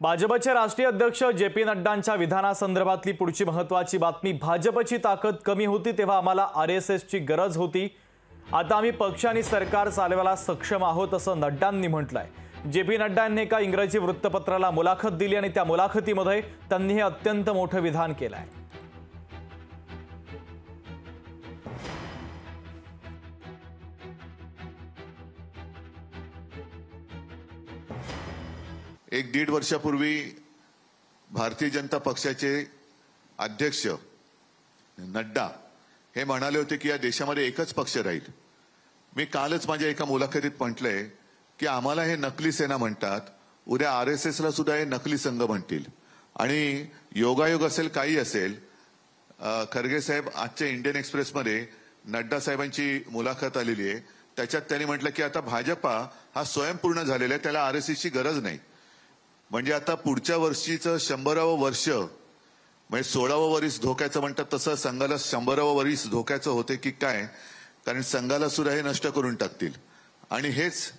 भाजपचे राष्ट्रीय अध्यक्ष जे.पी. नड्डांच्या विधानासंदर्भातली पुढची महत्त्वाची बातमी। भाजपची ताकद कमी होती तेव्हा आम्हाला आरएसएसची गरज होती। आता आम्ही पक्ष आणि सरकार चालवायला सक्षम आहोत असं नड्डांनी म्हटलंय। जे.पी. नड्डांनी एका इंग्रजी वृत्तपत्राला मुलाखत दिली आणि त्या मुलाखतीमध्ये त्यांनी हे अत्यंत मोठं विधान केलंय। एक 1.5 वर्षापूर्वी भारतीय जनता पक्षाचे अध्यक्ष नड्डा हे म्हणाले होते की या देशामध्ये एकच पक्ष राहील। मी कालच माझ्या एका मुलाखतीत म्हटलंय की आम्हाला हे नकली सेना म्हणतात, उद्या आरएसएसला सुद्धा हे नकली संघ म्हणतील आणि योगायोग असेल काही असेल। खरगे साहेब आजच्या इंडियन एक्सप्रेसमध्ये नड्डा साहेबांची मुलाखत आलेली आहे, त्याच्यात त्यांनी म्हटलं की आता भाजपा हा स्वयंपूर्ण झालेला आहे, त्याला आरएसएसची गरज नाही। म्हणजे आता पुढच्या वर्षीचं 100वे वर्ष म्हणजे 16वे वर्ष धोक्याचं म्हणतात तसं संघाला 100वे वर्ष धोक्याचं होते की काय, कारण संघाला सुद्धा हे नष्ट करून टाकतील आणि हेच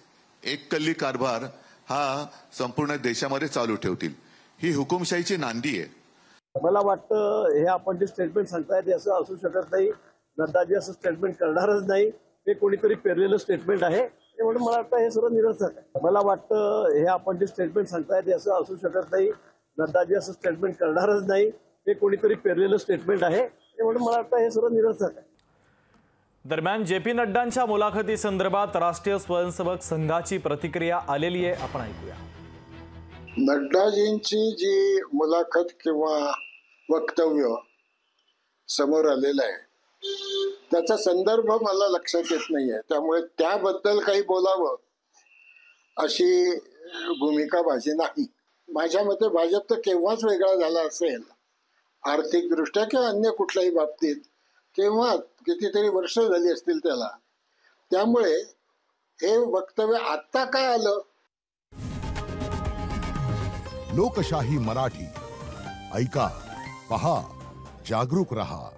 एक कल्ली कारभार हा संपूर्ण देशामध्ये चालू ठेवतील। ही हुकुमशाहीची नांदी आहे। मला वाटतं हे आपण जे स्टेटमेंट सांगतायत असं असू शकत नाही। नड्डाजी असं स्टेटमेंट करणारच नाही, हे कोणीतरी पेरलेलं स्टेटमेंट आहे, म्हणून मला वाटतं हे सर्व निरर्थक आहे। मला वाटतं हे आपण जे स्टेटमेंट सांगतायत असं असू शकत नाही। नड्डाजी असं स्टेटमेंट करणारच नाही, हे कोणीतरी पेरलेलं स्टेटमेंट आहे, म्हणून मला वाटतं हे सर्व निरर्थक आहे। दरम्यान जे.पी. नड्डांच्या मुलाखती संदर्भात राष्ट्रीय स्वयंसेवक संघाची प्रतिक्रिया आलेली आहे, आपण ऐकूया। नड्डाजींची जी मुलाखत किंवा वक्तव्य समोर आलेलं आहे त्याचा संदर्भ मला लक्षात येत नाहीये, त्यामुळे त्याबद्दल काही बोलावं अशी भूमिका माझी नाही। माझ्या मते भाजप तर केव्हाच वेगळा झाला असेल आर्थिक दृष्ट्या किंवा अन्य कुठल्याही बाबतीत, केव्हा कितीतरी वर्ष झाली असतील त्याला, त्यामुळे हे वक्तव्य आत्ता काय आलं। लोकशाही मराठी ऐका, पहा, जागरूक रहा।